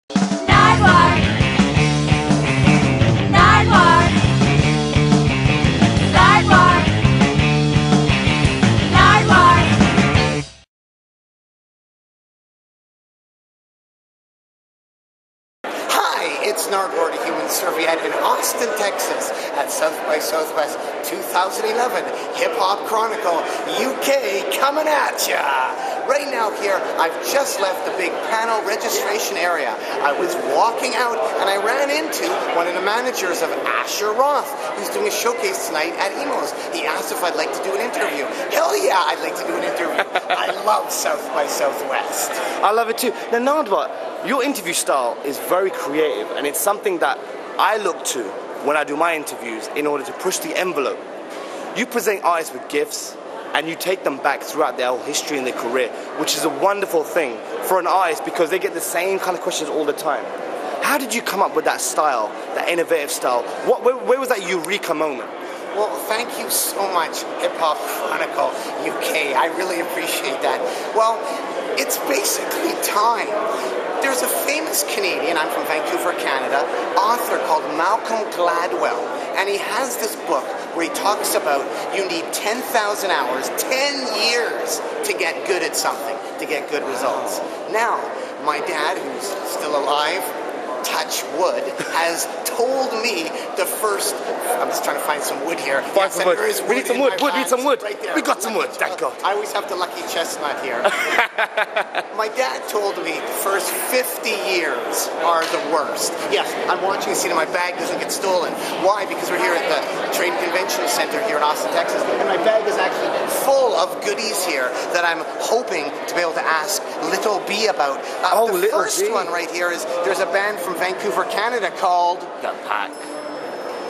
Nardwuar. Nardwuar. Nardwuar. Nardwuar. Hi, it's Nardwuar, the Human Serviette in Austin, Texas at South by Southwest 2011 Hip Hop Chronicle UK coming at ya. Right now here, I've just left the big panel registration area. I was walking out and I ran into one of the managers of Asher Roth, who's doing a showcase tonight at Emo's. He asked if I'd like to do an interview. Hell yeah, I'd like to do an interview. I love South by Southwest. I love it too. Now, Nardwuar, your interview style is very creative, and it's something that I look to when I do my interviews in order to push the envelope. You present artists with gifts, and you take them back throughout their whole history and their career, which is a wonderful thing for an artist because they get the same kind of questions all the time. How did you come up with that style, that innovative style? Where was that eureka moment? Well, thank you so much, Hip Hop Chronicle UK. I really appreciate that. Well, it's basically time. There's a famous Canadian, I'm from Vancouver, Canada, author called Malcolm Gladwell, and he has this book where he talks about you need 10,000 hours, 10 years to get good at something, to get good results. Now, my dad, who's still alive, touch wood, has told me the first, I'm just trying to find some wood here. Find some wood. We need some wood. We need some wood. Right there. We got some wood. Thank God. I always have the lucky chestnut here. My dad told me the first 50 years are the worst. Yes, I'm watching to see that my bag doesn't get stolen. Why? Because we're here at the Trade Convention Center here in Austin, Texas, and my bag is actually full of goodies here that I'm hoping to be able to ask Little B about. The first one right here is there's a band from Vancouver, Canada called The Pack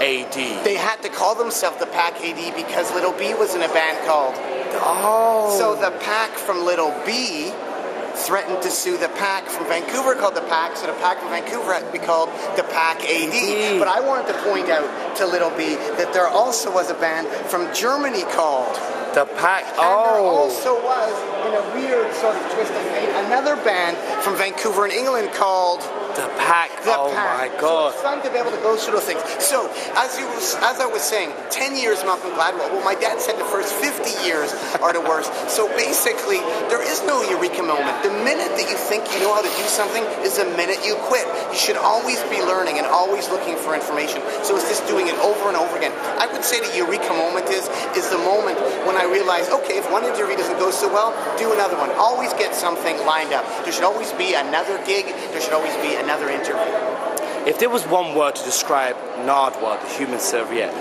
AD. They had to call themselves the Pack AD because Little B was in a band called. Oh. So the Pack from Little B threatened to sue the Pack from Vancouver called the Pack, so the Pack from Vancouver had to be called the Pack AD. But I wanted to point out to Little B that there also was a band from Germany called The Pack. And there also was, in a weird sort of twist of fate, another band from Vancouver in England called The Pack. The Pack. My God. So it's fun to be able to go through those things. So, as I was saying, 10 years Malcolm Gladwell. Well, my dad said the first 50 years are the worst. So basically, there is no eureka moment. The minute that you think you know how to do something is the minute you quit. You should always be learning and always looking for information. So it's just doing it over and over again. I would say the eureka moment is the moment when I realize, okay, if one interview doesn't go so well, do another one. Always get something lined up. There should always be another gig. There should always be another interview. If there was one word to describe Nardwuar, the Human Serviette,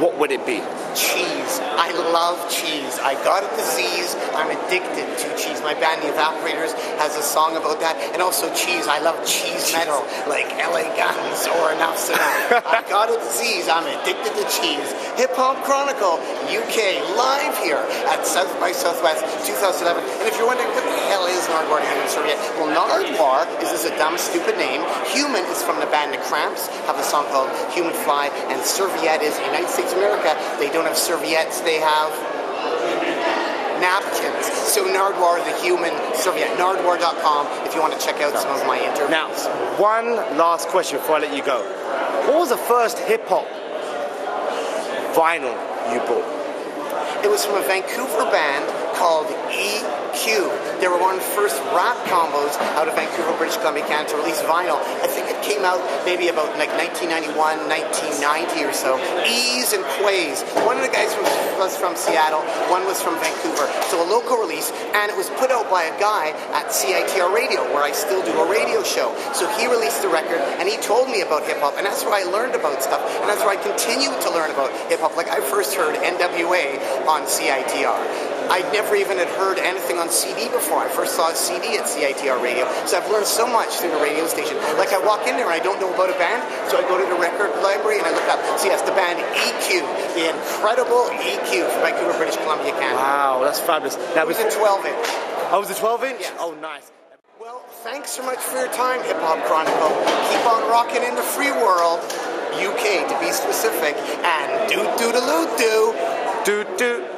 what would it be? Cheese. I love cheese. I got a disease. I'm addicted to cheese. My band, The Evaporators, has a song about that. And also cheese. I love cheese metal, like LA Guns or Enough So Now. I got a disease. I'm addicted to cheese. Hip Hop Chronicle UK, live here at South by Southwest 2011. And if you're wondering what the hell is Nardwuar, the Human Serviette, well, Nardwuar is just a dumb, stupid name. Human is from the band The Cramps, have a song called Human Fly, and Serviette is United States of America. They don't have serviettes, they have napkins. So Nardwuar, the Human Serviette, nardwuar.com if you want to check out some of my interviews. Now, one last question before I let you go. What was the first hip-hop vinyl you bought? It was from a Vancouver band called EQ. They were one of the first rap combos out of Vancouver, British Columbia, Canada to release vinyl. I think it came out maybe about like 1991, 1990 or so. E's and Quays. One of the guys was from Seattle, one was from Vancouver. So a local release, and it was put out by a guy at CITR Radio, where I still do a radio show. So he released the record, and he told me about hip-hop, and that's where I learned about stuff, and that's where I continue to learn about hip-hop. Like I first heard NWA on CITR. I never even had heard anything on CD before. I first saw a CD at CITR Radio. So I've learned so much through the radio station. Like I walk in there and I don't know about a band, so I go to the record library and I look up. So yes, the band EQ, the incredible EQ from Vancouver, British Columbia, Canada. Wow, that's fabulous. Now, it was a 12-inch. Oh, it was a 12-inch? Yes. Oh, nice. Well, thanks so much for your time, Hip Hop Chronicle. Keep on rocking in the free world, UK to be specific, and doot-doodaloo-doo. Doot-doot.